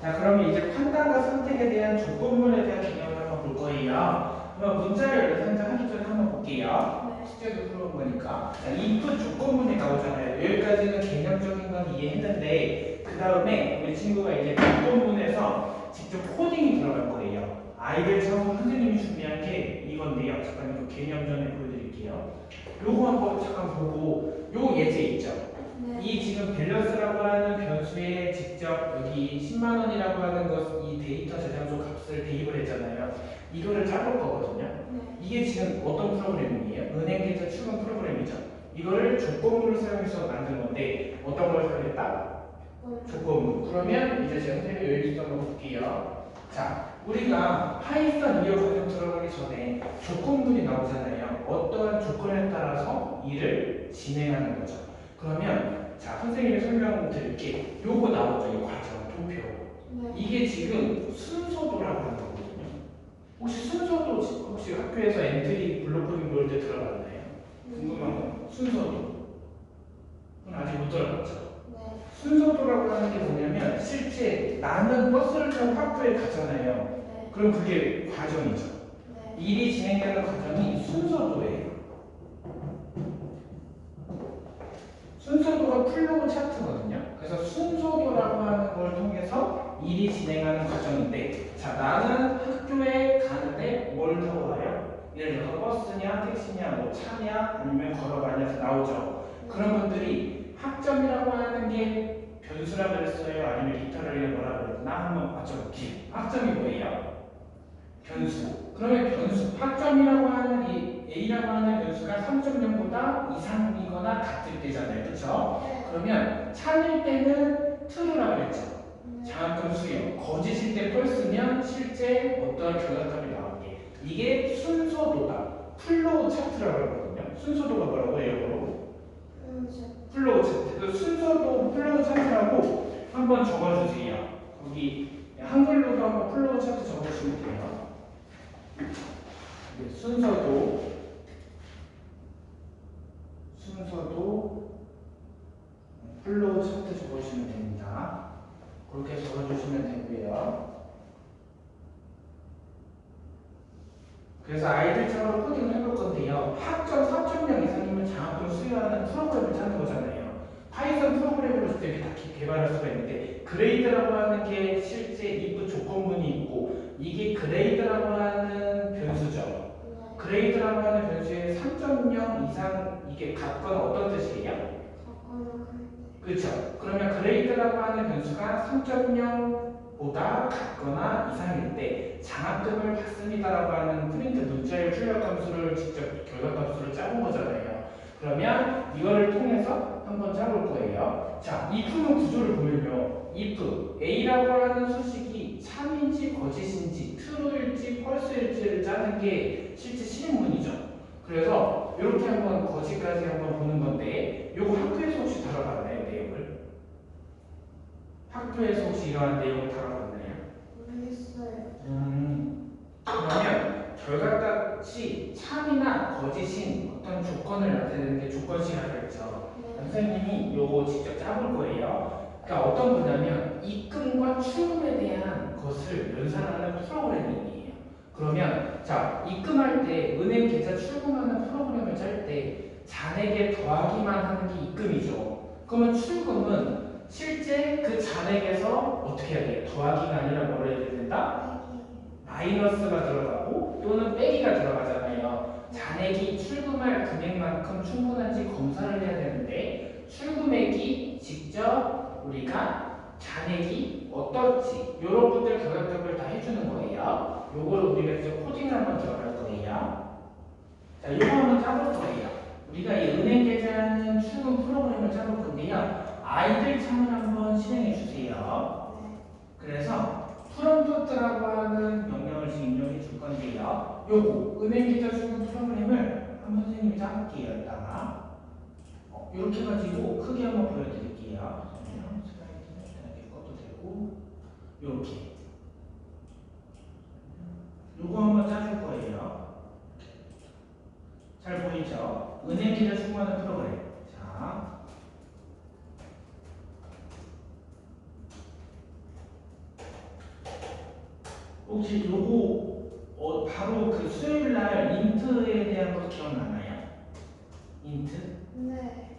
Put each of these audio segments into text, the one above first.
자, 그러면 이제 판단과 선택에 대한 조건문에 대한 개념을 한번 볼 거예요. 그럼 문자를 연산하기 전에 한번 볼게요. 숙제도 풀어본 거니까. 자, if 조건문이 나오잖아요. 여기까지는 개념적인 건 이해했는데 그 다음에 우리 친구가 이제 조건문에서 직접 코딩이 들어갈 거예요. 아이들 처음 선생님이 준비한 게 이건데요. 잠깐 이거 개념 전에 보여드릴게요. 요거 한번 잠깐 보고 요 예제 있죠. 이 지금 밸런스라고 하는 변수에 직접 여기 10만 원이라고 하는 것, 이 데이터 저장소 값을 대입을 했잖아요. 이거를 짜볼 거거든요. 이게 지금 어떤 프로그래밍이에요? 은행 계좌 출금 프로그램이죠. 이거를 조건문을 사용해서 만든 건데 어떤 걸 사용했다? 조건문. 그러면 이제 제가 선생님이 여기서 한번 볼게요. 자, 우리가 파이썬 이어 과정 들어가기 전에 조건문이 나오잖아요. 어떠한 조건에 따라서 일을 진행하는 거죠. 그러면 자, 선생님이 설명 드릴게. 요거 나오죠. 이 과정, 도표. 이게 지금 순서도라고 하는 거거든요. 혹시 순서도 혹시 학교에서 엔트리 블록코딩 배울 때 들어봤나요? 궁금한 거. 순서도. 그건 아직 못 들어봤죠? 순서도라고 하는 게 뭐냐면 실제 나는 버스를 타고 학교에 가잖아요. 그럼 그게 과정이죠. 일이 진행되는 과정이 순서도예요. 순서도가 플로우 차트거든요. 그래서 순서도라고 하는 걸 통해서 일이 진행하는 과정인데, 자, 나는 학교에 가는데 뭘 타고 가요? 예를 들어서 버스냐, 택시냐, 뭐 차냐, 아니면 걸어가냐서 나오죠. 그런 분들이 학점이라고 하는 게 변수라 그랬어요? 아니면 리터럴이 뭐라 그랬나? 한번 맞춰볼게요. 학점이 뭐예요? 변수. 그러면 변수, 학점이라고 하는 이 A라고 하는 변수가 3.0보다 이상이거나 같을 때잖아요. 그렇죠? 그러면 참일 때는 true라고 그랬죠. 장학금 수요. 거짓일 때 false면 실제 어떠한 결과값이 나오게. 이게 순서도다. 플로우 차트라고 하거든요. 순서도가 뭐라고 해요? 플로우 차트. 그 순서도 플로우 차트라고 한번 적어주세요. 거기 한글로도 한번 플로우 차트 적어주시면 돼요. 순서도 플로우 차트 적어주시면 됩니다. 그렇게 적어주시면 되고요. 그래서 아이들처럼 코딩을 해볼 건데요. 학점 4.0 이상이면 장학금 수여하는 프로그램을 찾는 거잖아요. 파이썬 프로그램으로 이렇게 다 개발할 수가 있는데 그레이드라고 하는 게 실제 if 조건문이 있고 이게 그레이드라고 하는 변수죠. 그레이드라고 하는 변수에 3.0 이상 이게 같건 어떤 뜻이에요? 그렇죠. 그러면 그레이드라고 하는 변수가 3.0보다 같거나 이상일 때 장학금을 받습니다라고 하는 프린트 문자의 출력 함수를 직접 결과 함수를 짜본 거잖아요. 그러면 이거를 통해서 한번 짜볼 거예요. 자, if는 구조를 보면요. if A라고 하는 수식이 참인지 거짓인지 true일지 false일지를 짜는 게 실제 실행문이죠. 그래서 이렇게 한번 거짓까지 한번 보는 건데 요거 학교에서 혹시 다뤄봤나요? 내용을? 학교에서 혹시 이러한 내용을 다뤄봤나요? 모르겠어요. 그러면 결과값이 참이나 거짓인 어떤 조건을 나타내는 게 조건식이라고 했죠. 선생님이 요거 직접 짜볼 거예요. 그러니까 어떤 거냐면 입금과 출금에 대한 것을 연산하는 프로그래밍이에요. 그러면 자, 입금할 때 은행 계좌 출금하는 프로그램을 짤 때 잔액에 더하기만 하는 게 입금이죠. 그러면 출금은 실제 그 잔액에서 어떻게 해야 돼요? 더하기가 아니라 뭘 해야 된다? 마이너스가 들어가고 또는 빼기가 들어가잖아요. 잔액이 출금할 금액만큼 충분한지 검사를 해야 되는데 출금액이 직접 우리가 잔액이 어떨지 이런 것들 결과값을 다 해주는 거예요. 요거를 우리가 이제 코딩을 한번 들어갈 거예요. 자, 이거 한번 짜볼 거예요. 우리가 이 은행 계좌는 출금 프로그램을 짜볼 건데요. 아이들 창을 한번 실행해 주세요. 그래서 프롬프트라고 하는 명령을 지금 입력해 줄 건데요. 요거 은행 계좌 출금 프로그램을 한번 선생님이 짜볼게요. 이따가 이렇게 해가지고 크게 한번 보여드릴게요. 슬라이드는 이렇게 꺼도 되고 이렇게 요거 한번 짜줄 거예요. 잘 보이죠? 은행 계좌 출금하는 프로그램. 자, 혹시 요거 바로 그 수요일 날 인트에 대한 거 기억나나요? 인트? 네.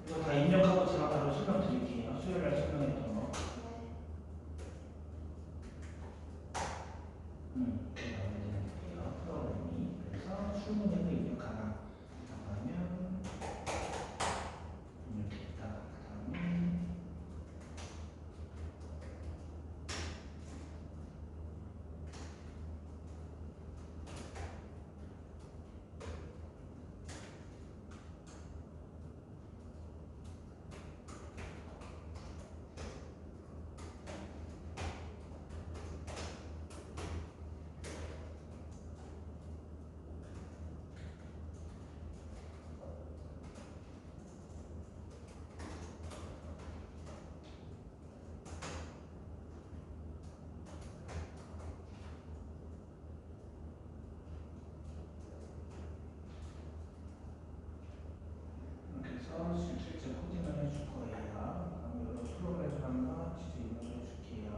이거 다 입력하고 제가 바로 설명드릴게요. 수요일 날 설명했던 거. 이렇게 나오면 돼요. 프로그램이. 그래서 출근해서 입력하나. 하면 입력했다. 그다음에 그래서 실제 코딩을 해줄 거예요. 그럼 여러 프로그램을 한번 직접 입력해 줄게요.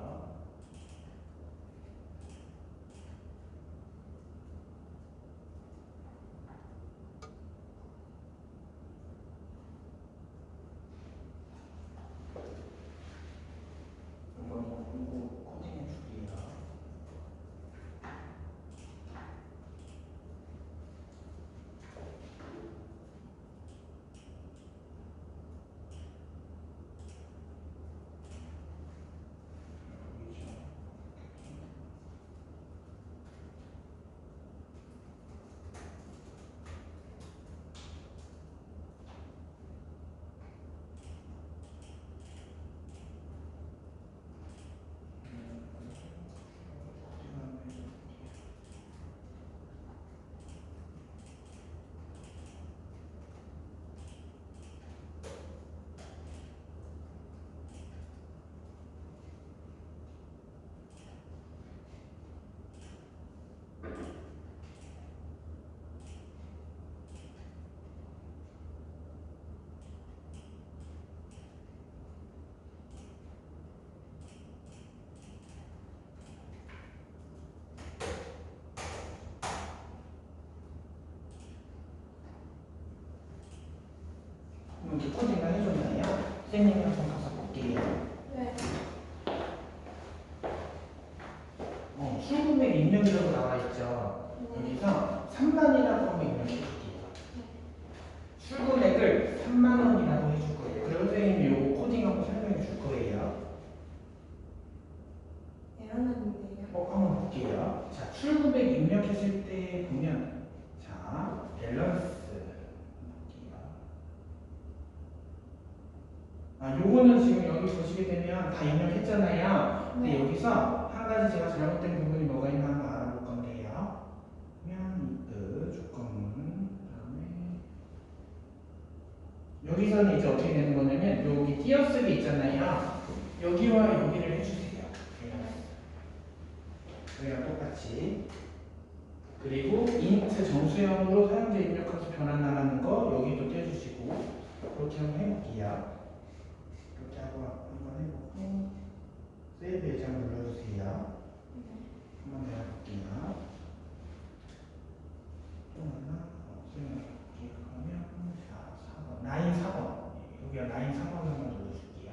이거 코딩해 줄게요. 여기죠. 이렇게 코딩을 해줬나요? 선생님이 한번 가서 볼게요. 네. 출금액 입력이라고 나와 있죠. 여기서 3만이라고 한번 입력해 줄게요. 출금액을 3만 원이라고 해줄 거예요. 그리고 선생님이 요거 코딩하고 설명해 줄 거예요. 에러나는데요. 한번 볼게요. 자, 출금액 입력했을 때 보면 자, 밸런스 요거는 지금 여기 보시게 되면 다 입력했잖아요. 근데 여기서 한 가지 제가 잘못된 부분이 뭐가 있나 한번 알아볼 건데요. 그러면 조건문 그다음에 여기서는 이제 어떻게 되는 거냐면 여기 띄어쓰기 있잖아요. 여기와 여기를 해주세요. 여기랑 똑같이. 그리고 인트 정수형으로 사용자 입력하면서 변환 나가는 거 여기도 떼주시고 그렇게 한번 해볼게요. 이렇게 하고 한번 해보고 세이브 예정 눌러주세요. 한번 더 해볼게요. 또 하나 수행해볼게요. 그러면 자 4번 라인 4번 여기가 라인 4번 한번 눌러줄게요.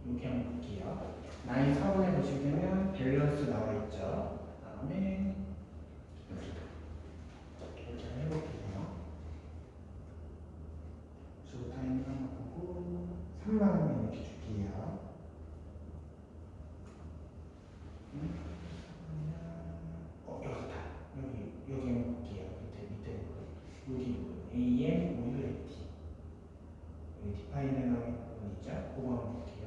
여기 한번 볼게요. 라인 4번에 보시면 밸런스 나와 있죠. 그 다음에 이렇게 해볼게요. 주고 타이밍 한번 보고 3만 원 이렇게 줄게요. 여기다. 여기 한번 볼게요. 밑에 여기 AM 모듈리티 여기 디파인에 나오는 부분 있죠? 그거 한번 볼게요.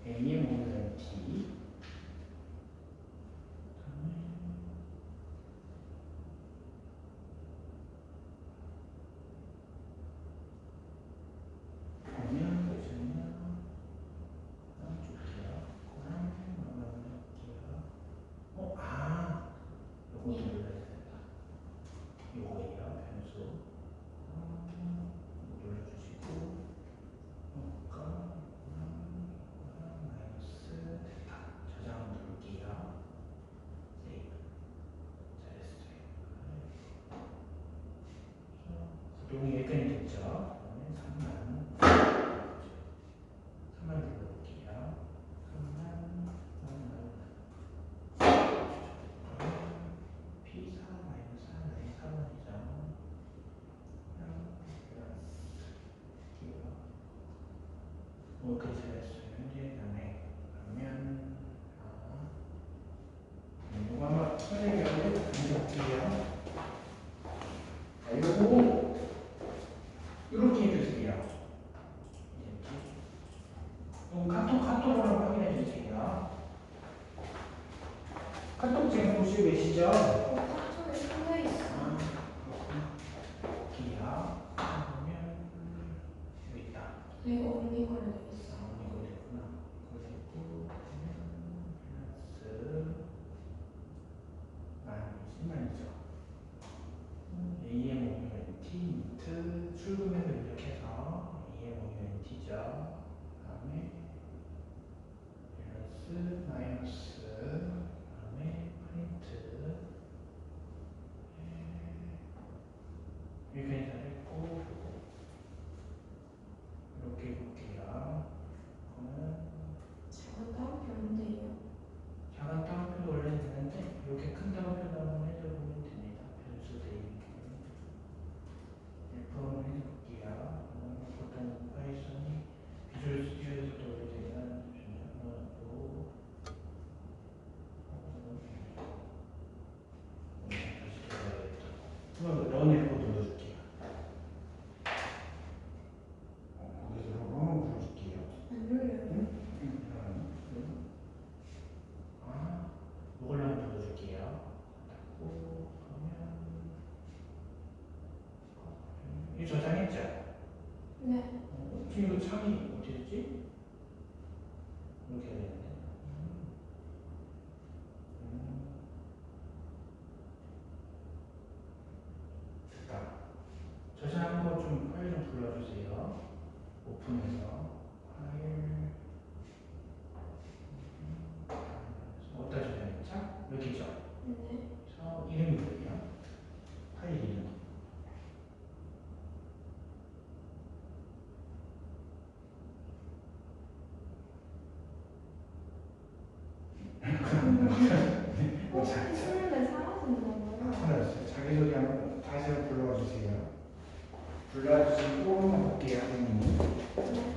AM 모듈리티 보면 보시면 줄게요. 그거랑 요것도 눌러야 된다. 요거예요. 변수 눌러주시고 용이 여기까지 됐죠? 그러면 3만 불러볼게요. 3만 P4 마이너스 1의 4번이죠. 뭐 그렇게 잘했어요. 이제 다음에 그러면 이거 한번 선생님이 해볼게요. 자, 이거 이렇게 해주세요. 카톡으로 한번 확인해 주세요. 카톡 지금 보시고 계시죠? 카톡에 숨어 있어. 볼게요. 그러면 여기 있다. 이거 언니 거로 돼 있어. 이거 됐구나. 이거 됐고 플러스 마이너스 10만이죠. AM 오면 T 인트 출금액을 이렇게 해서 AM 오면 T죠. 다음에 플러스 마이너스 다음에 프린트 여기까지 다 됐고 이렇게 볼게요. 작은 따옴표 안 돼요. 작은 따옴표도 원래 되는데 이렇게 큰 따옴표도 한번 해줘보면 됩니다. 변수 대입 F 한번 해볼게요. 보통 파이썬이 비주얼 스튜디오에서도 오래되면 또 다시 들어가야겠다. 한번 런을 또 눌러줄게요. 거기서 한번 불러줄게요. 안 눌려요. 이걸로 한번 눌러줄게요. 닫고 그러면 이 저장했죠? 네. 지금 이거 창이 어디 됐지? 이렇게 해야 되는데. 됐다. 저장 한번 좀 파일 좀 불러주세요. 오픈해서 파일 어디다 저장했죠? 여기죠? 네. 저 이름이 뭐예요? 파일 이름. 혹시 수능에 사라진다고요? 알았어요. 자기소개 한번 다시 한번 불러와 주세요. 불러주시고 한번 볼게요, 선생님. 네.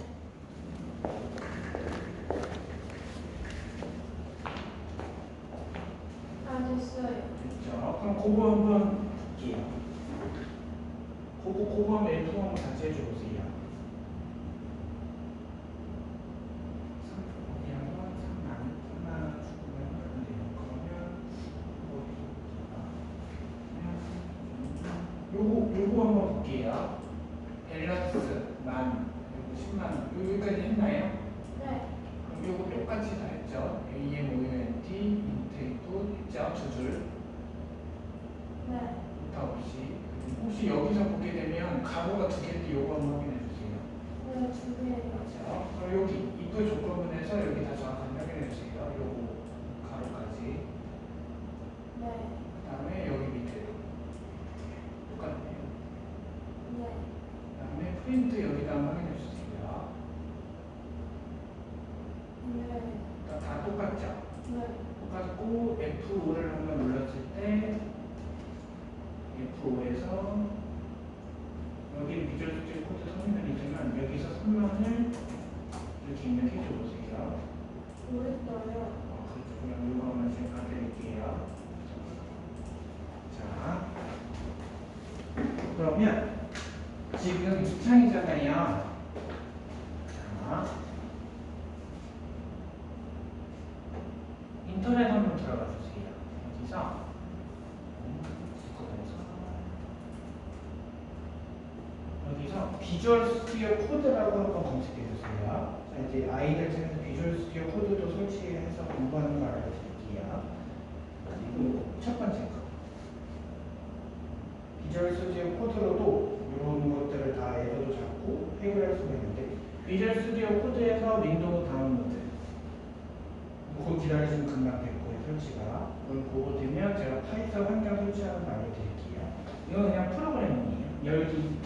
아, 됐어요. 됐죠? 그럼 그거 한번 볼게요. 그거 한번 F 한번 같이 해줘보세요. 어디 한번 3만 원 주면 돼요. 그러면 요거 한번 볼게요. 밸런스 만 요거 10만 원 여기까지 했나요? 네. 그럼 요거 똑같이 다 했죠? AM, OUNT, 인테이도 했죠? 두 줄. 네. 부타 없이. 혹시 여기서 보게 되면 가로가 두 개인데 요거 한번 확인해 주세요. 네, 두 개예요. 그렇죠? 그럼 여기 입도 조건문에서 여기 다 정확하게 확인해 주세요. 요거 가로까지. 네. 그 다음에 여기 밑에도 똑같네요. 네. 그 다음에 프린트 여기다 한번 확인해 주세요. 네. 다 똑같죠? 네. 똑같고 F5를 한번 눌렀을 때 F5에서 여기 비주얼 스튜디오 코드 터미널이지만 여기서 선명을 이렇게 입력해 줘 보세요. 모르겠어요. 그렇죠. 그냥 이거만 지금 가드릴게요. 자, 그러면 지금 2창이잖아요. 자, 인터넷 한번 들어가 주세요. 여기서 여기서 비주얼 스튜디오 코드라고 한번 검색해 주세요. 자, 이제 아이들 중에서 비주얼 스튜디오 코드도 설치해서 공부하는 거 알려드릴게요. 그리고 첫 번째 거. 비주얼 스튜디오 코드로도 이런 것들을 다 에러도 잡고 해결할 수가 있는데 비주얼 스튜디오 코드에서 윈도우 다운로드 그거 기다리시면 금방 될 거예요. 설치가. 그걸 보고 되면 제가 파이썬 환경 설치하는 거 알려드릴게요. 이건 그냥 프로그래밍이에요. 열기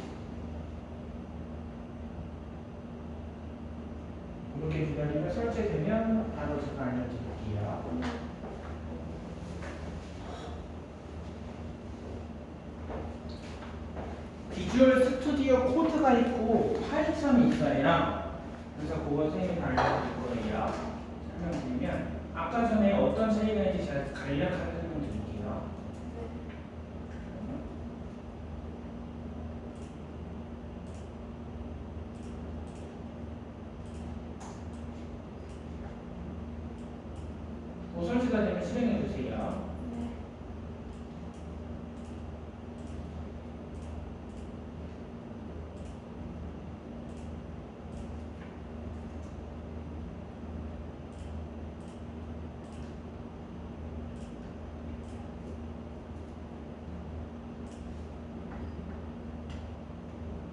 설치되면 바로 제가 알려드릴게요. 비주얼 스튜디오 코드가 있고 파이썬이 있어요. 그래서 그거 선생님이 다 알려드릴 거예요. 설명드리면 아까 전에 어떤 차이가 있는지 제가 간략하게 설명드릴게요. 뭐 설치가 되면 실행해 주세요.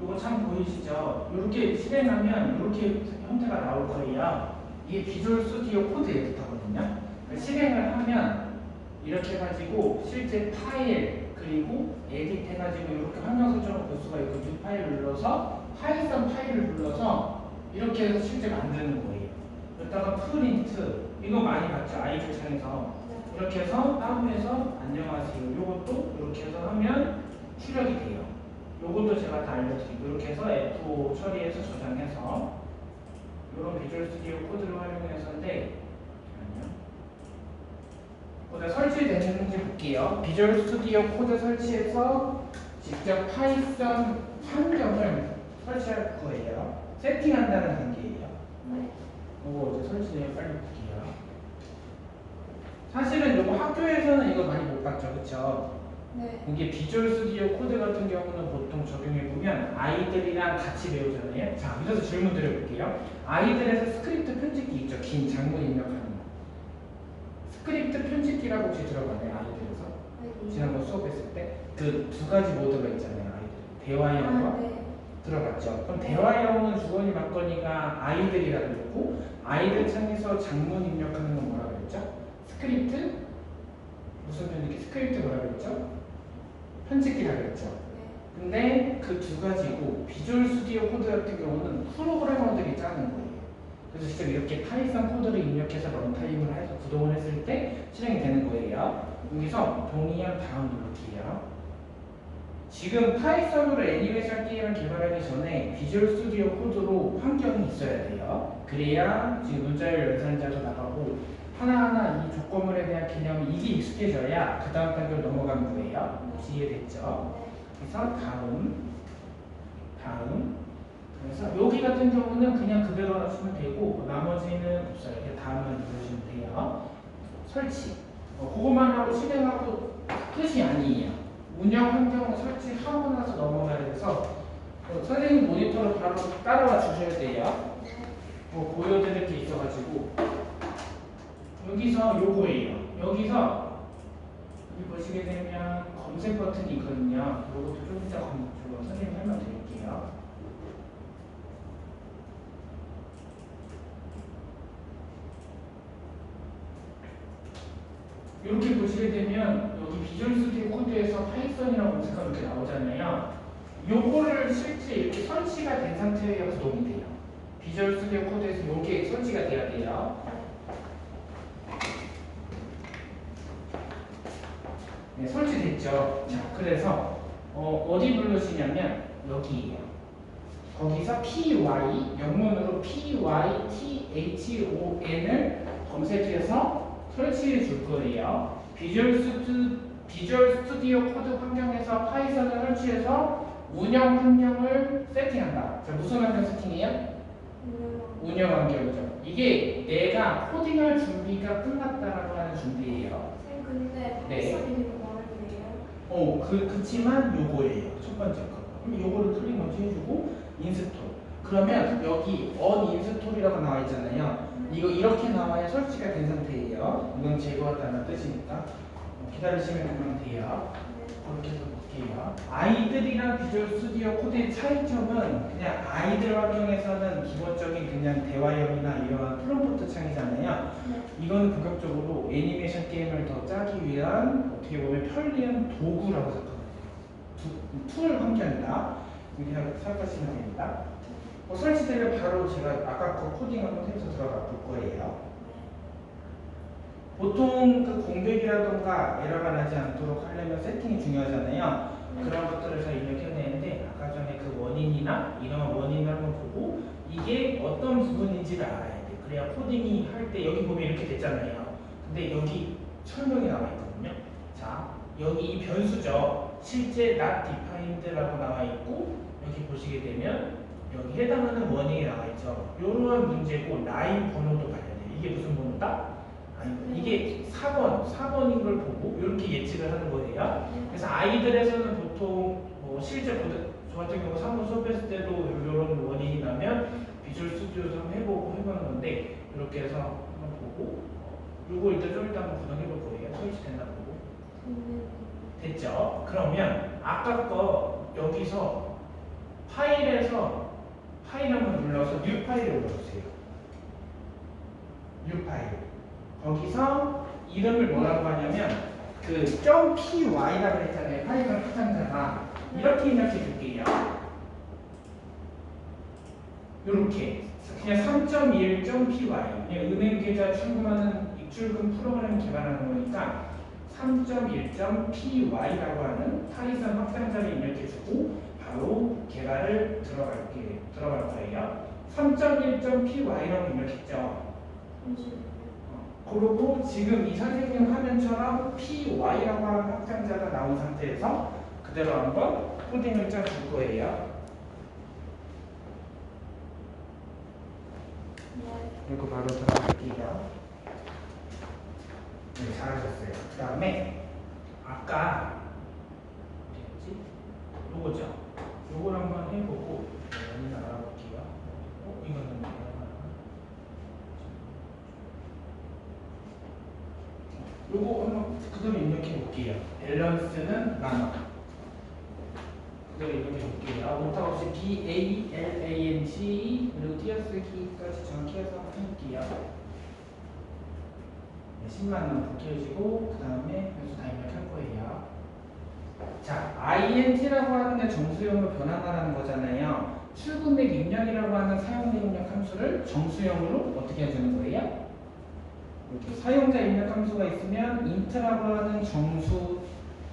이거 참 보이시죠? 이렇게 실행하면 이렇게 형태가 나올 거예요. 이게 비주얼 스튜디오 코드 에디터거든요. 실행을 하면 이렇게 해가지고 실제 파일 그리고 에딧 해가지고 이렇게 화면 설정을 볼 수가 있고 뉴 파일 눌러서 파이썬 파일을 눌러서 이렇게 해서 실제 만드는 거예요. 여기다가 프린트 이거 많이 봤죠? 아이들 창에서 이렇게 해서 다운해서 안녕하세요. 이것도 이렇게 해서 하면 출력이 돼요. 요것도 제가 다 알려드리고 이렇게 해서 F5 처리해서 저장해서 이런 비주얼 스튜디오 코드를 활용해서인데 보다 설치되는지 볼게요. 비주얼 스튜디오 코드 설치해서 직접 파이썬 환경을 설치할 거예요. 세팅한다는 단계예요. 이거 이제 설치되면 빨리 볼게요. 사실은 이거 학교에서는 이거 많이 못 봤죠, 그렇죠? 이게 비주얼 스튜디오 코드 같은 경우는 보통 적용해보면 아이들이랑 같이 배우잖아요. 자, 그래서 질문 드려볼게요. 아이들에서 스크립트 편집기 있죠? 긴 장문 입력하는 거. 스크립트 편집기라고 혹시 들어봤나요? 아이들에서? 지난번 수업했을 때? 그 두 가지 모드가 있잖아요. 아이들. 대화형과 들어봤죠? 그럼 대화형은 주거니 맞거니가 아이들이라 그랬고 아이들 창에서 장문 입력하는 건 뭐라 그랬죠? 스크립트? 무슨 편집기? 스크립트 뭐라 그랬죠? 편집기라 그랬죠. 근데 그 두 가지고 비주얼 스튜디오 코드 같은 경우는 프로그래머들이 짜는 거예요. 그래서 직접 이렇게 파이썬 코드를 입력해서 런타임을 해서 구동을 했을 때 실행이 되는 거예요. 여기서 동의한 다음 누를게요. 지금 파이썬으로 애니메이션 게임을 개발하기 전에 비주얼 스튜디오 코드로 환경이 있어야 돼요. 그래야 지금 문자열 연산자도 나가고 하나하나 이 조건물에 대한 개념이 이게 익숙해져야 그 다음 단계로 넘어가는 거예요. 이해됐죠? 그래서 다음 그래서 여기 같은 경우는 그냥 그대로 하시면 되고 나머지는 없어요. 다음만 누르시면 돼요. 설치 그것만 하고 실행하고 끝이 아니에요. 운영 환경 설치하고 나서 넘어가야 돼서 선생님 모니터로 바로 따라와 주셔야 돼요. 보여드릴 게 있어가지고 여기서 요거예요. 여기서 여기 보시게 되면 검색 버튼이 있거든요. 요것도 좀 이따 선생님 설명드릴게요. 이렇게 보시게 되면 여기 비주얼 스튜디오 코드에서 파이썬이라고 검색하면 이렇게 나오잖아요. 요거를 실제 이렇게 설치가 된 상태에 구동이 돼요. 비주얼 스튜디오 코드에서 요게 설치가 돼야 돼요. 네, 설치됐죠. 자, 그래서 어디 누르시냐면 여기에요. 거기서 PY 영문으로 PYTHON을 검색해서 설치해 줄 거예요. 비주얼 스튜디오 코드 환경에서 파이썬을 설치해서 운영 환경을 세팅한다. 자, 무슨 환경 세팅이에요? 운영 환경이죠. 이게 내가 코딩할 준비가 끝났다라고 하는 준비예요. 근데 네. 뭐예요? 그치만 요거예요. 첫 번째 거. 그럼 요거를 클릭 먼저 해주고 인스톨. 그러면 여기 언인스톨이라고 나와 있잖아요. 이거 이렇게 나와야 설치가 된 상태예요. 이건 제거하다는 뜻이니까 기다리시면 그만 돼요. 그렇게 해서 볼게요. 아이들이랑 비주얼 스튜디오 코드의 차이점은 그냥 아이들 환경에서는 기본적인 그냥 대화형이나 이러한 프롬프트 창이잖아요. 이거는 본격적으로 애니메이션 게임을 더 짜기 위한 어떻게 보면 편리한 도구라고 생각합니다. 툴 환경이다. 이렇게 생각하시면 됩니다. 설치되면 바로 제가 아까 그 코딩 한번 해서 들어가 볼 거예요. 보통 그 공백이라던가 에러가 나지 않도록 하려면 세팅이 중요하잖아요. 그런 것들을 잘 입력해내는데 아까 전에 그 원인이나 이런 원인을 한번 보고 이게 어떤 부분인지를 알아야 돼. 그래야 코딩이 할 때 여기 보면 이렇게 됐잖아요. 근데 여기 설명이 나와 있거든요. 자, 여기 이 변수죠. 실제 not defined라고 나와 있고 여기 보시게 되면 여기 해당하는 원인이 나와 있죠. 이러한 문제고 라인 번호도 봐야 돼요. 이게 무슨 번호다? 아니, 이게 4번인 걸 보고 이렇게 예측을 하는 거예요. 그래서 아이들에서는 보통 뭐 실제 저 같은 경우 3번 수업했을 때도 이런 원인이 나면 비주얼 스튜디오에서 한번 해보는 건데 이렇게 해서 한번 보고 요거 일단 좀 이따 한번 구성해 볼 거예요. 설치됐나 보고. 됐죠? 그러면 아까 거 여기서 파일에서 파일 한번 눌러서 뉴 파일을 올려주세요. 뉴 파일. 거기서 이름을 뭐라고 하냐면 그 .py라고 했잖아요. 파이썬 확장자가 이렇게 입력해 줄게요. 요렇게 그냥 3.1.py 그냥 은행 계좌 출금하는 입출금 프로그램 개발하는 거니까 3.1.py라고 하는 파이썬 확장자를 입력해 주고 바로 개발을 들어갈 거예요. 3.1.py라고 입력했죠. 그리고 지금 이 선생님 화면처럼 py라고 하는 확장자가 나온 상태에서 그대로 한번 코딩을 짜줄 거예요. 그리고 바로 들어갈게요. 네, 잘하셨어요. 그 다음에 아까 어디였지? 요거죠. 요걸 한번 해보고 원인을 알아볼게요. 이거는 요거 한번 그대로 입력해 볼게요. 밸런스는 나눠. 그대로 입력해 볼게요. 오타 없이 BALANG 그리고 띄어쓰기까지 정확히 해서 한번 해볼게요. 10만 원 불켜지고 그 다음에 변수 다 입력할 거예요. 자, int라고 하는 게 정수형으로 변환하라는 거잖아요. 출금액 입력이라고 하는 사용자 입력 함수를 정수형으로 어떻게 해주는 거예요? 이렇게 사용자 입력 함수가 있으면 int라고 하는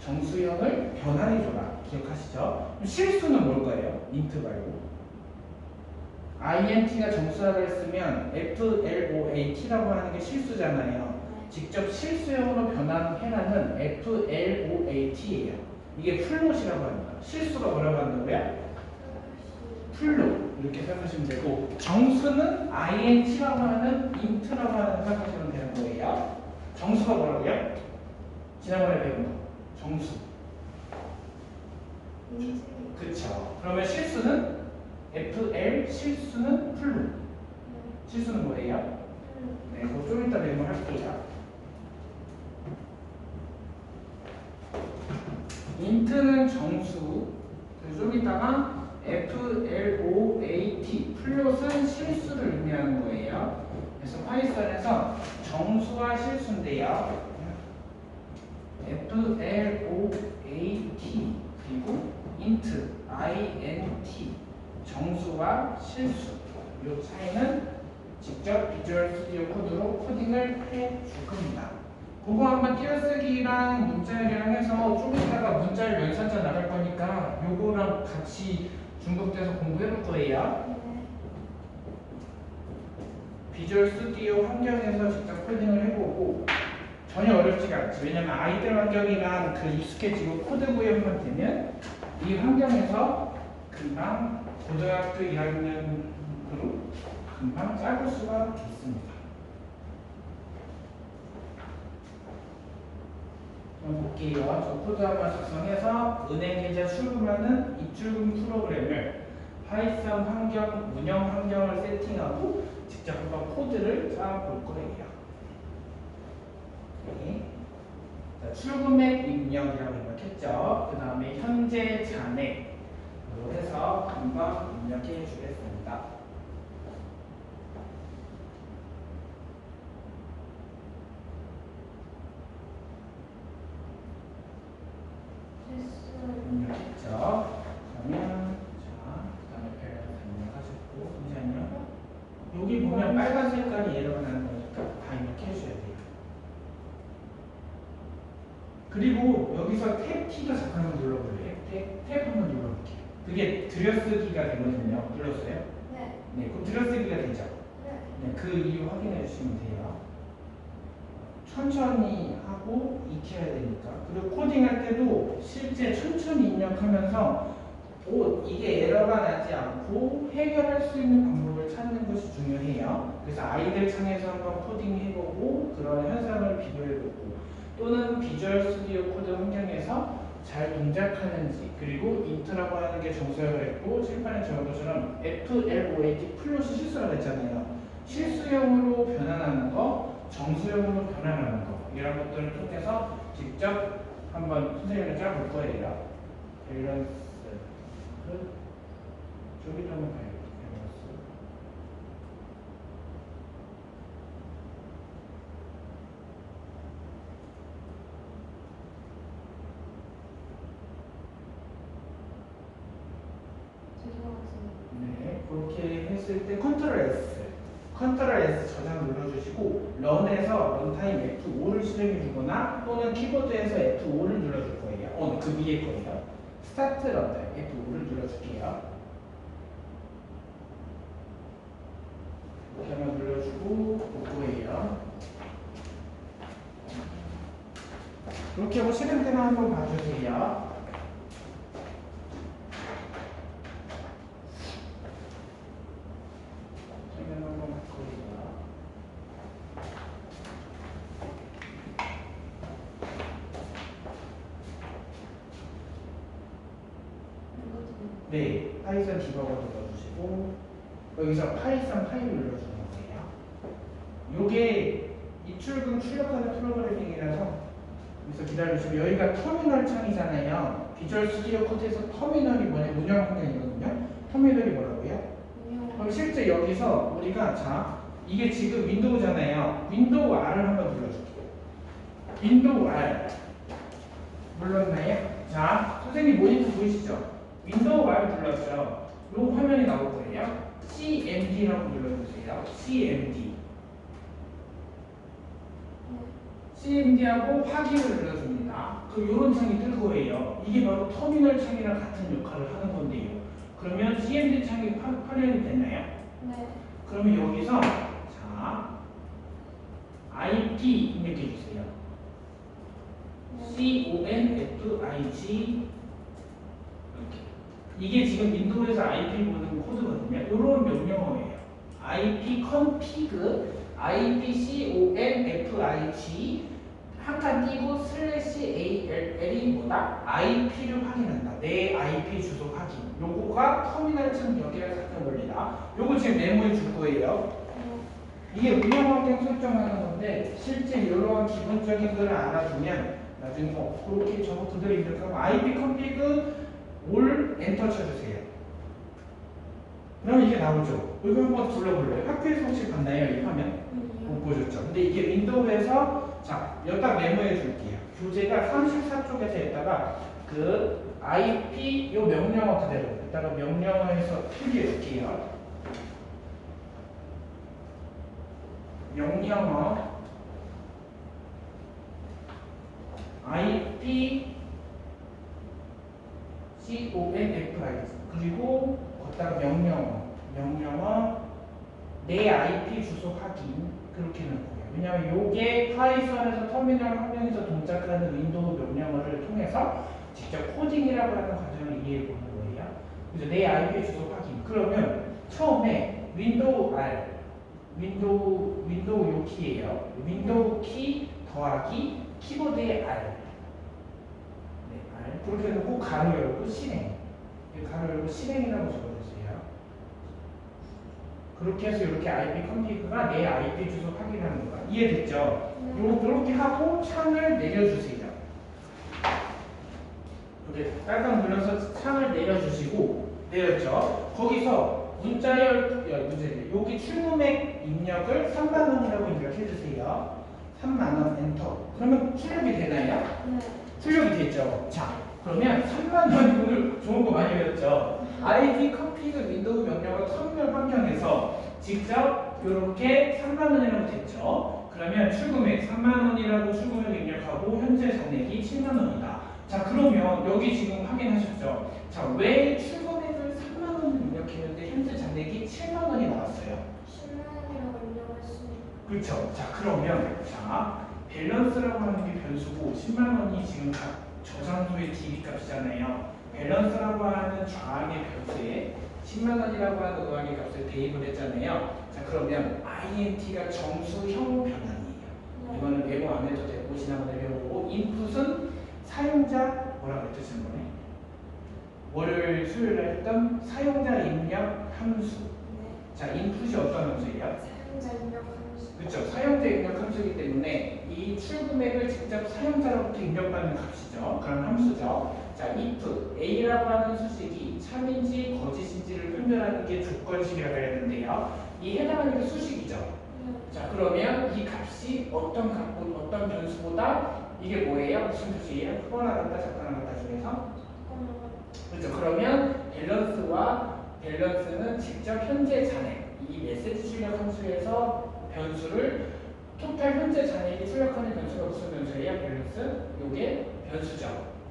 정수형을 변환해줘라. 기억하시죠? 실수는 뭘 거예요? int 말고. int가 정수라고 했으면 float라고 하는 게 실수잖아요. 직접 실수형으로 변환해라는 float예요. 이게 플롯이라고 합니다. 실수가 뭐라고 한다고요? 플롯 이렇게 생각하시면 되고 정수는 int라고 하는 int라고 하는 생각하시면 되는 거예요. 정수가 뭐라고요? 지난번에 배운 거 정수. 그쵸. 그러면 실수는 fl 실수는 플롯. 실수는 뭐예요? 네, 그거 좀 이따 메모할게요. int는 정수, 좀 이따가 float, 플롯은 실수를 의미하는 거예요. 그래서 파이썬에서 정수와 실수인데요. float 그리고 int 정수와 실수 이 차이는 직접 비주얼 스튜디오 코드로 코딩을 해 줄 겁니다. 그거 한번 띄어쓰기랑 문자열이랑 해서 좀 이따가 문자열 연산자 나갈 거니까 요거랑 같이 중복돼서 공부해 볼 거예요. 비주얼 스튜디오 환경에서 직접 코딩을 해보고 전혀 어렵지가 않죠. 왜냐면 아이들 환경이랑 그 익숙해지고 코드 구현만 되면 이 환경에서 금방 고등학교 2학년으로 금방 짜볼 수가 있습니다. 볼게요. 저 코드 한번 작성해서 은행 계좌 출금하는 입출금 프로그램을 파이썬 환경, 운영 환경을 세팅하고 직접 한번 코드를 짜볼 거예요. 네. 자, 출금액 입력이라고 입력했죠. 그 다음에 현재 잔액으로 해서 한번 입력해 주겠습니다. 입력했죠. 그러면 자, 그 다음에 밸런스 입력하셨고 보면 빨간 색깔이 에러가 나는 거니까 다 이렇게 해줘야 돼요. 그리고 여기서 탭 키도 잠깐 한번 눌러볼래요? 탭 한번 눌러볼게요. 그게 들여쓰기가 되거든요. 눌렀어요? 네. 네, 그럼 들여쓰기가 되죠? 네. 네, 그 이유 확인해 주시면 돼요. 천천히 하고 익혀야 되니까. 그리고 코딩할 때도 실제 천천히 입력하면서 이게 에러가 나지 않고 해결할 수 있는 방법을 찾는 것이 중요해요. 그래서 아이들 창에서 한번 코딩해보고 그런 현상을 비교해보고 또는 비주얼 스튜디오 코드 환경에서 잘 동작하는지 그리고 인트라고 하는 게 정수라고 했고 칠판에 적은 것처럼 FLOAT 플롯이 실수라고 했잖아요. 실수형으로 변환하는 거, 정수형으로 변환하는 거 이런 것들을 통해서 직접 한번 선생님을 짜볼 거예요. 밸런스 저기도 한번 봐요. 밸런스 죄송합니다. 네, 그렇게 했을 때 컨트롤 S 저장 눌러주시고 런에서 런타임 F5를 실행해 주거나 또는 키보드에서 F5를 눌러줄 거예요. 그 위에 거예요. 스타트 런타임 F5를 눌러줄게요. 이렇게 한번 눌러주고 볼 거예요. 그렇게 하고 실행되나 한번 봐주세요. 네, 파이썬 디버거 눌러주시고 여기서 파이썬 파일을 눌러주는 거예요. 요게 입출금 출력하는 프로그래밍이라서 그래서 기다려주시고 여기가 터미널 창이잖아요. 비주얼 스튜디오 코드에서 터미널이 뭐냐 운영 환경이거든요. 터미널이 뭐라고요? 그럼 실제 여기서 우리가 이게 지금 윈도우잖아요. 윈도우 R을 한번 눌러줄게요. 윈도우 R 눌렀나요? 선생님 모니터 보이시죠? 윈도우 R 눌렀죠. 요 화면이 나올 거예요. CMD라고 눌러주세요. CMD. CMD하고 확인을 눌러줍니다. 그럼 요런 창이 뜰 거예요. 이게 바로 터미널 창이랑 같은 역할을 하는 건데요. 그러면 CMD 창이 활용이 됐나요? 네. 그러면 여기서 IP 입력해 주세요. CONFIG 이게 지금 윈도우에서 IP 보는 코드거든요. 이런 명령어예요. IP config IPCONFIG 한 칸 띄고 /ALL이 뭐다? IP를 확인한다. 내 IP 주소 확인. 요거가 터미널 창 여기랑 같은 원리다. 요거 지금 메모해 줄 거예요. 이게 운영 환경 설정하는 건데 실제 이러한 기본적인 걸 알아두면 나중에 그렇게 저거 그대로 입력하고 IP config 올 엔터 쳐주세요. 그럼 이게 나오죠. 이거 한번 불러볼래요? 학교에서 혹시 봤나요? 이 화면? 못 보셨죠? 근데 이게 윈도우에서 여기다 메모해 줄게요. 교재가 34쪽에서 했다가 그 IP 요 명령어 그대로 여기다가 명령어에서 표기해 줄게요. 명령어 IP CONFI 그리고 거기다가 명령어 내 IP 주소 확인 그렇게 넣을 거예요. 왜냐하면 요게 파이썬에서 터미널 환경에서 동작하는 윈도우 명령어를 통해서 직접 코딩이라고 하는 과정을 이해해 보는 거예요. 그래서 내 IP 주소 확인. 그러면 처음에 윈도우 R 윈도우 요 키예요. 윈도우 키 더하기 키보드의 R. 네, R. 그렇게 해서 꼭 가로 열고 실행. 가로 열고 실행이라고 적어주세요. 그렇게 해서 이렇게 IP 컴피그가 내 IP 주소 확인하는 거야. 이해됐죠? 요렇게 하고 창을 내려주세요. 이렇게 딸깍 눌러서 창을 내려주시고 내렸죠? 거기서 문제를 여기 출금액 입력을 3만 원이라고 입력해 주세요. 3만 원 엔터. 그러면 출력이 되나요? 네. 출력이 됐죠. 그러면 3만 원 오늘 좋은 거 많이 배웠죠. IP config 윈도우 명령어 터미널 환경에서 직접 이렇게 3만 원이라고 됐죠. 그러면 출금액 3만 원이라고 출금액 입력하고 현재 잔액이 7만 원이다. 자, 그러면 여기 지금 확인하셨죠? 자, 왜 출금액을 3만 원을 입력했는데 현재 잔액이 7만 원이 나왔어요? 10만 원이라고 인정했으니까. 그렇죠. 자, 그러면 자, 밸런스라고 하는 게 변수고 10만 원이 지금 각 저장소의 DB 값이잖아요. 밸런스라고 하는 좌항의 변수에 10만 원이라고 하는 우항의 값을 대입을 했잖아요. 자, 그러면 INT가 정수형 변환이에요. 이거는 메모 안 해도 되고 지난번에 배우고 인풋은 사용자 뭐라고 했죠 지난번에? 월요일 수요일에 했던 사용자 입력 함수. 네. 자, 인풋이 어떤 함수예요? 사용자 입력 함수. 그렇죠. 사용자 입력 함수이기 때문에 이 출금액을 직접 사용자로부터 입력받는 값이죠. 그런 함수죠. 자, if A라고 하는 수식이 참인지 거짓인지를 판별하는 게 조건식이라고 해야 되는데요. 이 해당하는 게 수식이죠. 네. 자, 그러면 이 값이 어떤 어떤 변수보다 이게 뭐예요? 무슨 표시예요? 크거나 같다, 작거나 같다 중에서? 그렇죠. 그러면 밸런스는 직접 현재 잔액, 이 메시지 출력 함수에서 변수를 토탈 현재 잔액이 출력하는 변수가 무슨 변수예요? 밸런스? 요게 변수죠.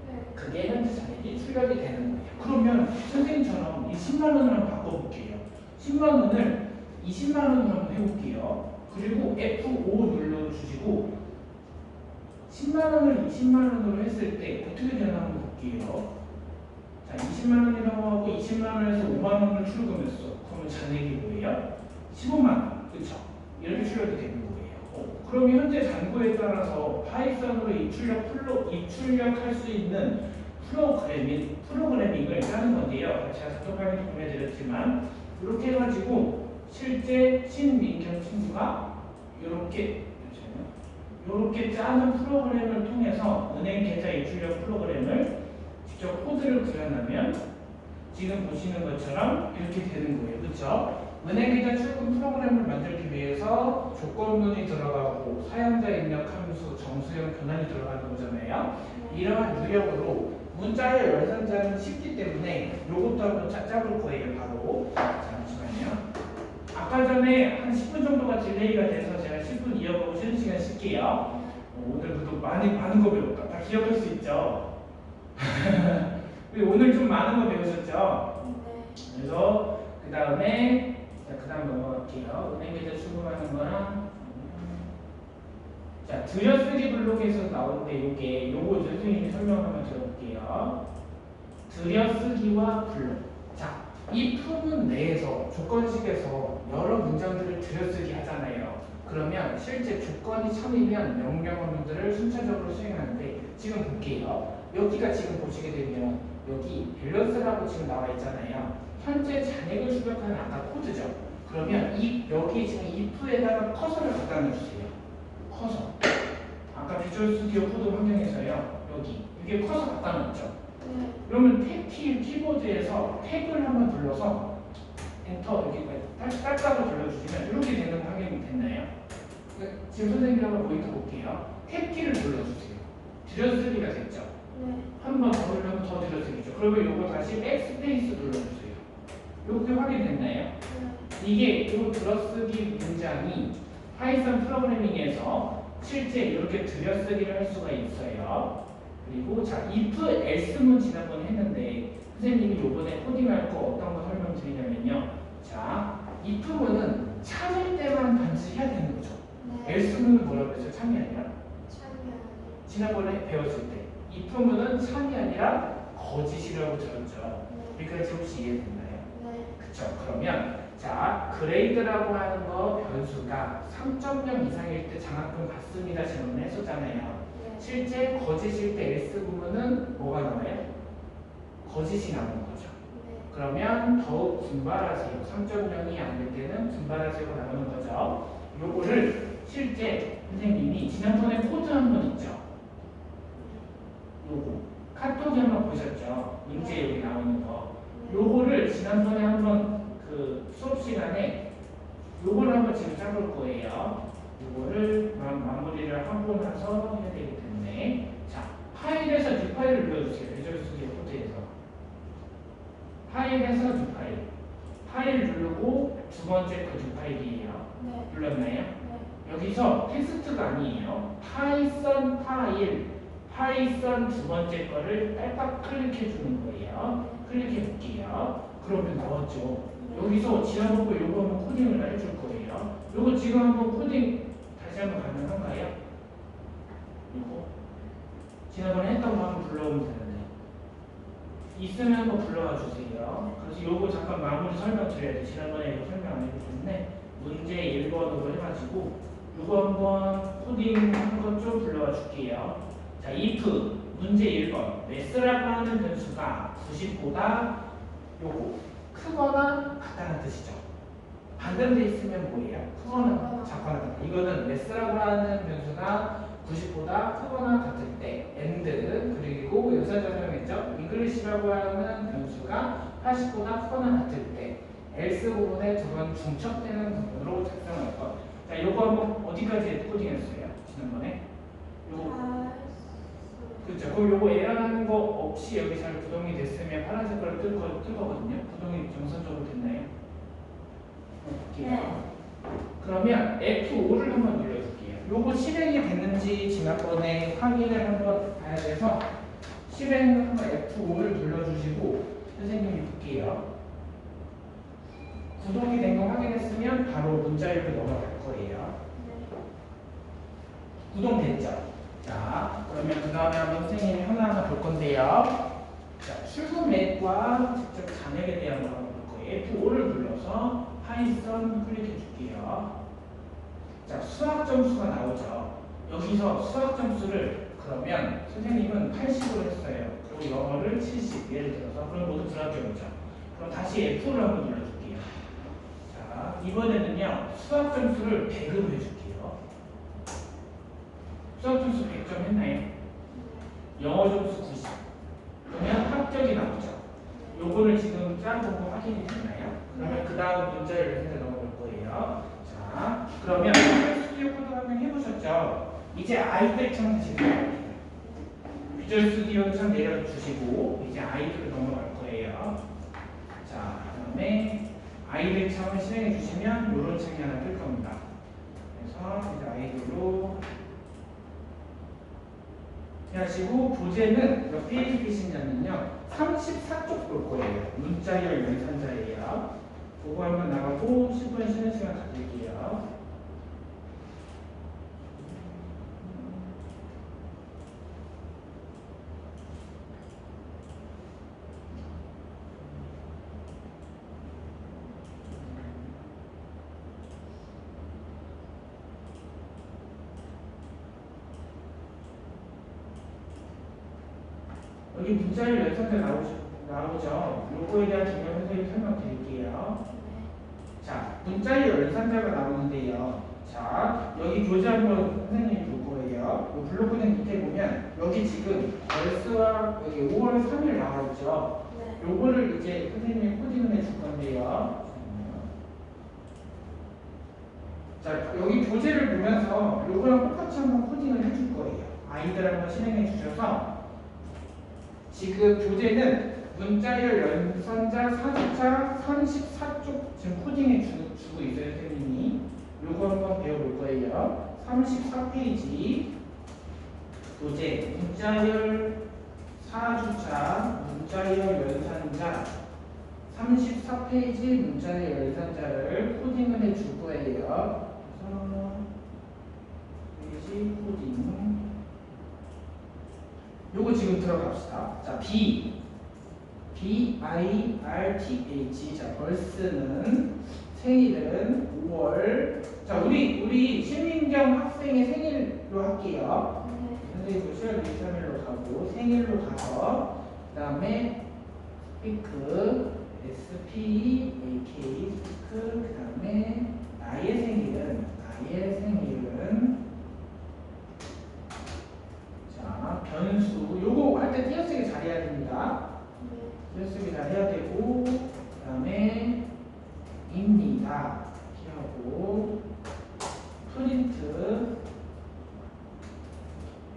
네. 그게 현재 잔액이 출력이 되는 거예요. 그러면 선생님처럼 이 10만 원을 한번 바꿔볼게요. 10만 원을 20만 원으로 한번 해볼게요. 그리고 F5 눌러주시고 10만 원을 20만 원으로 했을 때 어떻게 되나 한번 볼게요. 자, 20만 원이라고 하고 20만 원에서 5만 원을 출금했어. 그러면 잔액이 뭐예요? 15만 원. 그렇죠? 이렇게 출력이 되는 거예요. 그럼 현재 잔고에 따라서 파이썬으로 입출력할 수 있는 프로그래밍을 짜는 건데요. 제가 단톡방에 공유해드렸지만 이렇게 해가지고 실제 신민경 친구가 이렇게 짜는 프로그램을 통해서 은행 계좌 입출력 프로그램을 직접 코드를 구현하면 지금 보시는 것처럼 이렇게 되는 거예요. 그렇죠? 은행 계좌 출금 프로그램을 만들기 위해서 조건문이 들어가고 사용자 입력 함수, 정수형 변환이 들어가는 거잖아요. 이러한 유형으로 문자의 열선자는 쉽기 때문에 이것도 한번 짜볼 거예요. 바로 잠시만요. 아까 전에 한 10분 정도가 딜레이가 돼서 제가 10분 이어가고 쉬는 시간 쓸게요. 오늘도 많은 거 배웠다. 다 기억할 수 있죠? 오늘 좀 많은 거 배우셨죠? 네. 그래서 그 다음에 그 다음 넘어갈게요. 은행계좌 출금하는 거랑 자, 들여쓰기 블록에서 나오는데 요거 선생님이 설명 한번 들어볼게요. 들여쓰기와 블록. 자, 이 프로그램 내에서 조건식에서 여러 문장들을 들여쓰기 하잖아요. 그러면 실제 조건이 참이면 명령어들을 순차적으로 수행하는데 지금 볼게요. 여기가 지금 보시게 되면 여기 밸런스라고 지금 나와 있잖아요. 현재 잔액을 출력하는 아까 코드죠. 그러면 여기 지금 if에다가 커서를 갖다 놔주세요. 커서. 아까 비주얼 스튜디오 코드 환경에서요. 이게 커서 갖다 놨죠. 네. 그러면 키보드에서 탭을 한번 눌러서 엔터 여기까지 딱딱으로 눌러주시면 이렇게 되는 거 확인이 됐나요? 지금 선생님이랑 모니터 볼게요. 탭 키를 눌러주세요. 들여쓰기가 됐죠. 네. 한 번 더 누르면 더 들여쓰기죠. 그러면 이거 다시 백스페이스 눌러주세요. 이렇게 확인됐나요? 네. 이게 이 들여쓰기 문장이 파이썬 프로그래밍에서 실제 이렇게 들여쓰기를 할 수가 있어요. 그리고 자, if else문 지난번에 했는데 선생님이 요번에 코딩할 거 어떤 거 설명드리냐면요. 자, if문은 참일 때만 반드시 해야 되는 거죠. 네. else문은 뭐라고 했죠? 참이 아니라? 참여하기. 지난번에 배웠을 때 if문은 참이 아니라 거짓이라고 들었죠. 여기까지 혹시 이해됐나요? 네. 그쵸? 그러면 자, 그레이드라고 하는 거 변수가 3.0 이상일 때 장학금 받습니다. 지난번에 했었잖아요. 네. 실제 거짓일 때 else 부분은 뭐가 나와요? 거짓이 나오는 거죠. 네. 그러면 더욱 분발하세요. 3.0이 아닐 때는 분발하세요가 나오는 거죠. 요거를 실제 선생님이 지난번에 코드 한 번 있죠. 요거 카톡에 한번 보셨죠? 문제 여기 나오는 거. 요거를 지난번에 한번 그 수업 시간에 요거를 한번 지금 짜볼 거예요. 요거를 마무리를 하고 나서 해야 되기 때문에 자, 파일에서 뉴 파일을 눌러주세요. 비주얼 스튜디오 코드에서 파일에서 뉴 파일 파일 누르고 두 번째 그 파일이에요. 네. 눌렀나요? 네. 여기서 텍스트가 아니에요. 파이썬 파일, 파이썬 두 번째 거를 딸깍 클릭해 주는 거예요. 클릭해 볼게요. 그러면 나왔죠. 여기서 지난번 거 요거 한번 코딩을 해줄 거예요. 요거 지금 한번 코딩 다시 한번 가능한가요? 요거 지난번에 했던 거 한번 불러오면 되는데 있으면 한번 불러와 주세요. 그래서 요거 잠깐 마무리 설명 드려야 돼. 지난번에 이거 설명 안 해줬는데 문제 1번으로 해가지고 요거 한번 코딩한 것 좀 불러와 줄게요. 자, if 문제 1번 매스라고 하는 변수가 90보다 요거 크거나 같다는 뜻이죠. 반대로 있으면 뭐예요? 크거나 작거나 같다. 이거는 매스라고 하는 변수가 90보다 크거나 같을 때 and 그리고 여기서 설명했죠. 잉글리시라고 하는 변수가 80보다 크거나 같을 때 else 부분에 두 번 중첩되는 부분으로 작성할 것. 자, 요거 한번 어디까지 코딩했어요? 지난번에? 요거 그렇죠. 그럼 요거 에러나는 거 없이 여기 잘 구동이 됐으면 파란색 걸로 뜰 거거든요. 구동이 정상적으로 됐나요? 볼게요. 그러면 F5를 한번 눌러줄게요. 요거 실행이 됐는지 지난번에 확인을 한번 봐야 돼서 실행을 한번 F5를 눌러주시고 선생님이 볼게요. 구동이 된 거 확인했으면 바로 문자열로 넘어갈 거예요. 구동됐죠? 자, 그러면 그 다음에 한번 선생님이 하나하나 볼 건데요. 자, 출근 맥과 직접 잔액에 대한 거 한번 볼 거예요. F5를 눌러서 파이썬 클릭해 줄게요. 자, 수학 점수가 나오죠. 여기서 수학 점수를 그러면 선생님은 80으로 했어요. 그리고 영어를 70 예를 들어서 그럼 모두 불합격이죠. 그럼 다시 F5를 한번 눌러줄게요. 자, 이번에는요 수학 점수를 100으로 해줄게요. 수학 점수 100점 했나요? 영어 점수 90. 그러면 합격이 나오죠. 요거를 지금 짠보고 확인이 됐나요? 그러면 그 다음 문자를 해서 넘어갈 거예요. 자, 그러면 스튜디오 코드 한번 해보셨죠? 이제 아이들 창 다시 내려갈게요. 비주얼 스튜디오 창 내려주시고 이제 아이들로 넘어갈 거예요. 자, 그 다음에 아이들 창을 실행해 주시면 이런 창이 하나 뜰 겁니다. 그래서 이제 아이들로 하시고 부제는 몇 페이지 계시냐면요 34쪽 볼 거예요. 문자열 연산자예요. 그거 한번 나가고 10분 쉬는 시간 가질게요. 여기 문자열 연산자 나오죠? 요거에 대한 중요한 선생님 설명드릴게요. 자, 문자열 연산자가 나오는데요. 자, 여기 교재 한번 선생님이 볼 거예요. 이 블로그는 밑에 보면 여기 지금 벌스와 여기 5월 3일 나와 있죠. 요거를 이제 선생님이 코딩을 해줄 건데요. 자, 여기 교재를 보면서 요거랑 똑같이 한번 코딩을 해줄 거예요. 아이들 한번 실행해 주셔서 지금 교재는 문자열 연산자 4주차 34쪽 지금 코딩해 주고 있어요, 선생님이. 요거 한번 배워볼 거예요. 34페이지 교재 문자열 4주차 문자열 연산자 34페이지 문자열 연산자를 코딩을 해 줄 거예요. 그래서 페이지 코딩 요거 지금 들어갑시다. 자, BIRTH. 자, 벌스는 생일은 5월. 자, 우리 신민경 학생의 생일로 할게요. 선생님 10월 23일로 가고 생일로 가서 그 다음에 스피크 SPAK 스피크 그 다음에 나의 생일은 자, 변수 요거 할 때 띄어쓰기 잘해야 됩니다. 띄어쓰기 잘해야 되고 그 다음에 입니다 피하고 프린트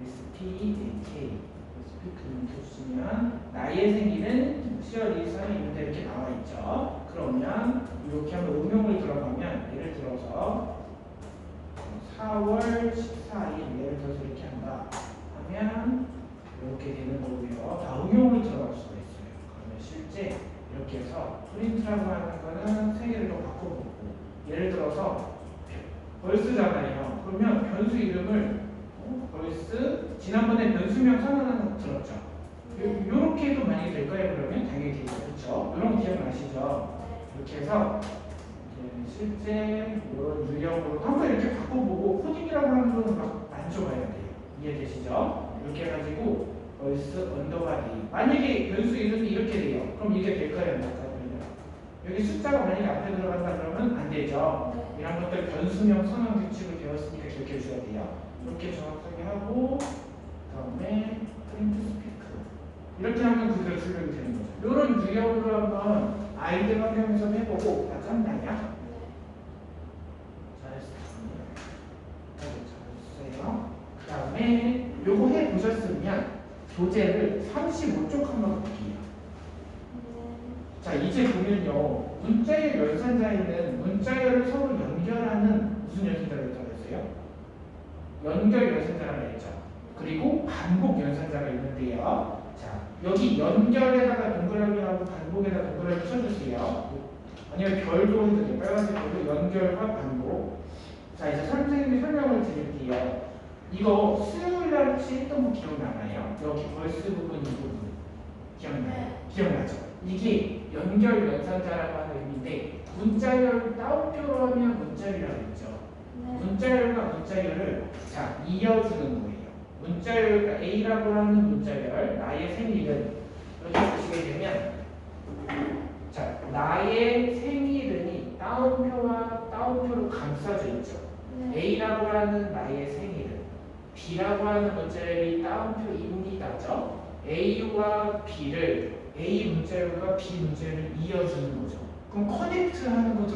SPAK 스피크 이렇게 주시면 나의 생일은 10월 23일인데 이렇게 나와 있죠. 그러면 이렇게 한번 응용을 들어가면 예를 들어서 4월 14일 예를 들어서 이렇게 한다 하면 이렇게 되는 거고요. 다 응용을 들어갈 수가 있어요. 그러면 실제 이렇게 해서 프린트라고 하는 거는 세 개를 더 바꿔보고 예를 들어서 벌스잖아요. 그러면 변수 이름을 벌스 지난번에 변수명 선언하는 거 들었죠? 요렇게 해도 많이 될 거예요. 그러면 당연히 되죠. 그렇죠? 이런 거 기억나시죠? 이렇게 해서 실제 이런 유형으로 한번 이렇게 바꿔보고 코딩이라고 하는 거는 막 만져봐야 돼요. 이해되시죠? 이렇게 해가지고 벌스 언더바디 만약에 변수 이름이 이렇게 돼요. 그럼 이게 될까요? 안 될까요? 여기 숫자가 만약에 앞에 들어간다 그러면 안 되죠. 이런 것들 변수명 선언 규칙을 배웠으니까 기억해 주셔야 돼요. 이렇게 정확하게 하고 그다음에 프린트 스피크 이렇게 하면 그대로 출력이 되는 거죠. 이런 유형으로 한번 아이들 환경에서 해보고 다 짰나요? 잘했어요. 그 다음에 요거 해보셨으면 교재를 35쪽 한번 볼게요. 자 이제 보면요 문자열 연산자에는 문자열을 서로 연결하는 무슨 연산자가 있다고 했어요? 연결 연산자라고 했죠. 그리고 반복 연산자가 있는데요. 자 여기 연결에다가 동그라미하고 반복에다가 동그라미 쳐주세요. 아니면 별도 해도 돼요. 빨간색으로 연결과 반복. 자 이제 선생님이 설명을 드릴게요. 이거 수요일날 혹시 했던 거 기억나나요? 여기 벌스 부분 이 부분 기억나요? 기억나죠? 이게 연결 연산자라고 하는 의미인데 문자열 따옴표로 하면 문자열이라고 했죠. 문자열과 문자열을 자 이어주는 거예요. 문자열과 A라고 하는 문자열 나의 생일은 이렇게 보시게 되면 자 나의 생일은이 따옴표와 따옴표로 감싸져 있죠. A라고 하는 나의 생일은 B라고 하는 문자열이 따옴표입니다죠. A와 B를 A 문자열과 B 문자열을 이어주는 거죠. 그럼 커넥트 하는 거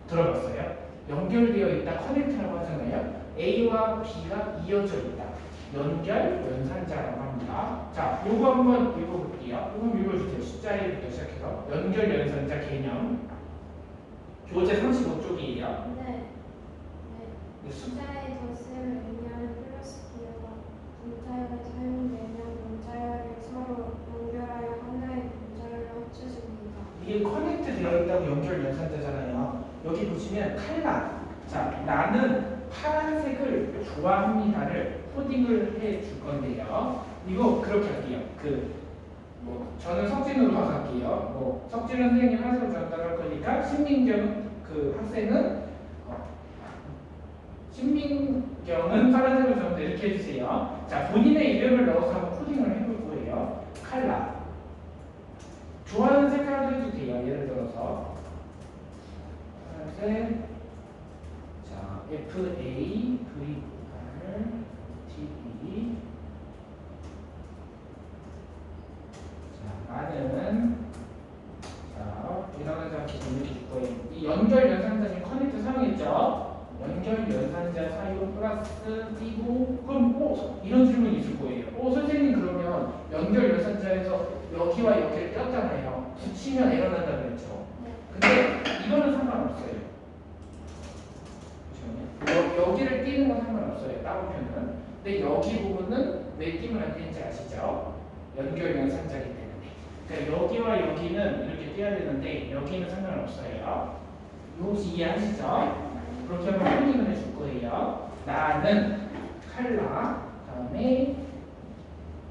들어봤어요? 연결되어 있다 커넥트라고 하잖아요. A와 B가 이어져 있다. 연결 연산자라고 합니다. 자, 요거 한번 읽어볼게요. 요거 읽어주세요. 숫자 1부터 시작해서 연결 연산자 개념 교재 35쪽이에요. 숫자의 덧셈을 의미하는 플러스 기호가 문자열에 사용되면 문자열을 서로 연결하여 하나의 문자열로 합쳐집니다. 이게 커넥트 되어 있다고 연결 연산자잖아요. 여기 보시면 칼라. 자, 나는 파란색을 좋아합니다를 코딩을 해 줄 건데요. 이거 그렇게 할게요. 저는 석진으로 할게요. 석진 선생님 한수를 전달할 거니까 신민경 신민경은 파란색을 전달 이렇게 해주세요. 자, 본인의 이름을 넣어서 한번 코딩을 해볼 거예요. 칼라. 좋아하는 색깔도 해도 돼요. 예를 들어서 파란색. 자, FA VR TV. 자, 나는 이상하지 않게 이렇게 줄 거예요. 이 연결 연산자 지금 커넥트 사용했죠? 연결 연산자 사용 플러스 띄고 그럼 이런 질문이 있을 거예요. 선생님 그러면 연결 연산자에서 여기와 여기를 꼈잖아요. 붙이면 에러 난다고 그랬죠. 근데 이거는 상관없어요. 여기를 띄는 건 상관없어요. 따옴표는. 근데 여기 부분은 왜 띄면 안 되는지 아시죠? 연결 연산자이기 때문에. 그러니까 여기와 여기는 이렇게 띄어야 되는데 여기는 상관없어요. 혹시 이해하시죠? 그렇게 한번 코딩을 해줄 거예요. 나는 칼라 다음에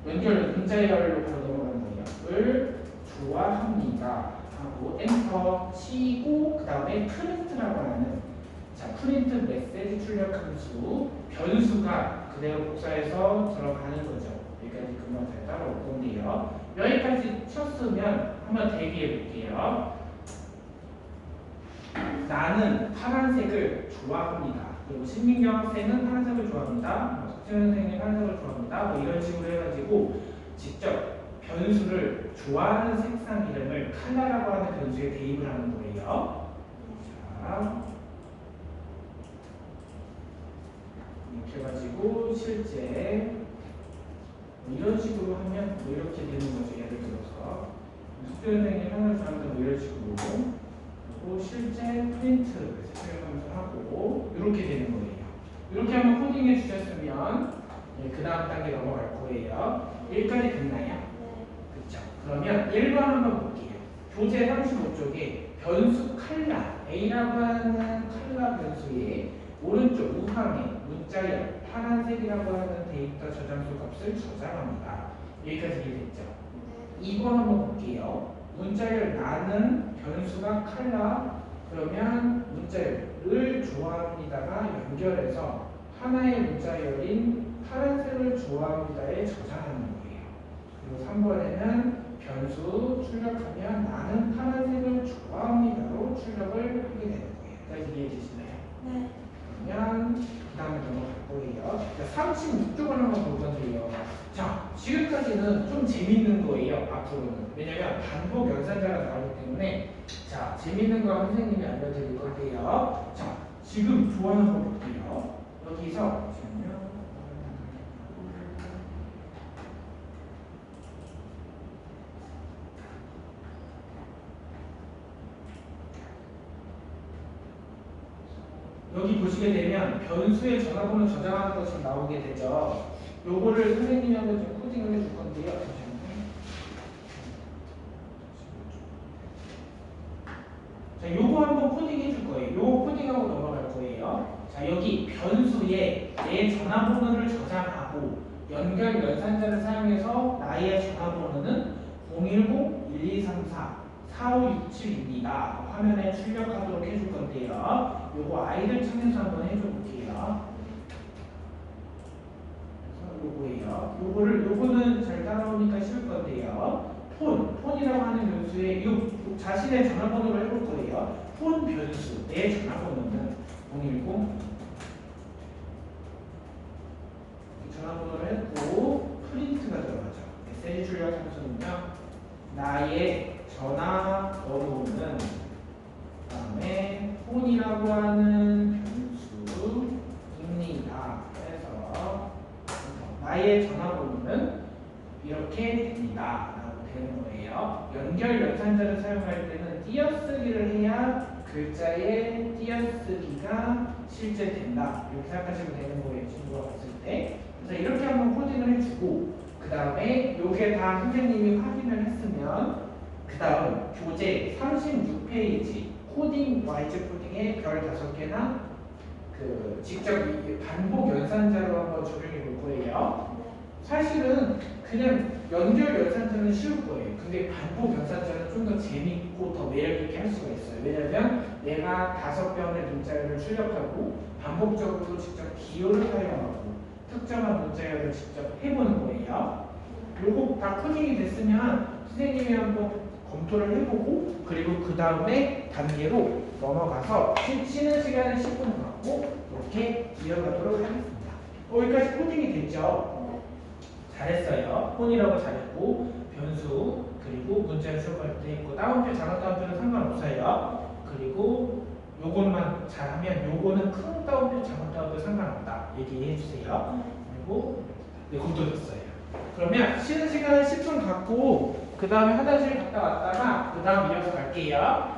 연결 문자열로 바로 넘어가는 거예요. 을 좋아합니다 하고 엔터 치고 그 다음에 프린트라고 하는 자 프린트 메시지 출력 함수 변수가 그대로 복사해서 들어가는 거죠. 여기까지 금방 잘 따라올 건데요. 여기까지 쳤으면 한번 대비해 볼게요. 나는 파란색을 좋아합니다. 그리고 신민경 학생은 파란색을 좋아합니다. 석진 선생님 파란색을 좋아합니다. 이런 식으로 해가지고 직접 변수를 좋아하는 색상 이름을 컬러라고 하는 변수에 대입을 하는 거예요. 자, 이렇게 해가지고 실제 이런 식으로 하면 이렇게 되는 거죠. 예를 들어서 숙제 선생님 하는 사람들 뭐 이런 식으로 그리고 실제 프린트 체크하면서 하고 이렇게 되는 거예요. 이렇게 한번 코딩해 주셨으면 그 다음 단계 넘어갈 거예요. 1까지 됐나요? 그렇죠. 그러면 1번 한번 볼게요. 교재 35쪽에 변수 칼라 A라고 하는 칼라 변수의 오른쪽 우항에 문자열 파란색이라고 하는 데이터 저장소 값을 저장합니다. 여기까지 이해됐죠? 2번 한번 볼게요. 문자열 나는 변수가 칼라 그러면 문자열을 좋아합니다가 연결해서 하나의 문자열인 파란색을 좋아합니다에 저장하는 거예요. 그리고 3번에는 변수 출력하면 나는 파란색을 좋아합니다로 출력을 하게 되는 거예요. 여기까지 이해되시나요? 네. 그러면 그 다음에 넘어갈 거예요. 36쪽을 한번 볼 건데요. 자, 지금까지는 좀 재밌는 거예요. 앞으로는. 왜냐면 반복 연산자가 나오기 때문에 자, 재밌는 거 선생님이 알려드릴 건데요. 자, 지금 좋아하는 거 볼게요. 여기서 잠시만요. 여기 보시게 되면 변수의 전화번호 저장하는 것이 나오게 되죠. 요거를 선생님이 한번 좀 코딩을 해줄 건데요. 자, 요거 한번 코딩 해줄 거예요. 요거 코딩하고 넘어갈 거예요. 자, 여기 변수에 내 전화번호를 저장하고 연결 연산자를 사용해서 나의 전화번호는 010-1234-4567입니다. 화면에 출력하도록 해줄 건데요. 요거 아이들 측면에서 한번 해줘 볼게요. 요거예요. 요거는 잘 따라오니까 쉬울 건데요. 폰이라고 하는 변수에 자신의 전화번호를 해볼 거예요. 폰 변수, 내 전화번호는 010 전화번호를 했고 프린트가 들어가죠. 메시지 출력 함수는요. 나의 전화번호는 그다음에 폰이라고 하는 변수입니다. 그래서 나의 전화번호는 이렇게 됩니다. 라고 되는 거예요. 연결 연산자를 사용할 때는 띄어쓰기를 해야 글자의 띄어쓰기가 실제 된다. 이렇게 생각하시면 되는 거예요. 친구가 봤을 때. 그래서 이렇게 한번 코딩을 해주고 그 다음에 요게 다 선생님이 확인을 했으면 그 다음 교재 36페이지 코딩 YG 코딩에 별 5개나 그 직접 반복 연산자로 한번 적용해 볼 거예요. 사실은 그냥 연결 연산자는 쉬울 거예요. 근데 반복 연산자는 좀 더 재밌고 더 매력 있게 할 수가 있어요. 왜냐면 내가 5변의 문자열을 출력하고 반복적으로 직접 기호를 사용하고 특정한 문자열을 직접 해보는 거예요. 요거 다 코딩이 됐으면 선생님이 한번 검토를 해보고 그리고 그 다음에 단계로 넘어가서 쉬는 시간을 10분 갖고 이렇게 이어가도록 하겠습니다. 여기까지 코딩이 됐죠? 잘했어요. 폰이라고 잘했고 변수 그리고 문자를 출력할 때 있고 다운표 작은 다운표는 상관없어요. 그리고 요것만 잘하면 요거는 큰 다운표 작은 다운표 상관없다. 얘기해 주세요. 그리고 네, 검토됐어요. 그러면 쉬는 시간을 10분 갖고 그 다음에 화장실 갔다 왔다가 그 다음 이어서 갈게요.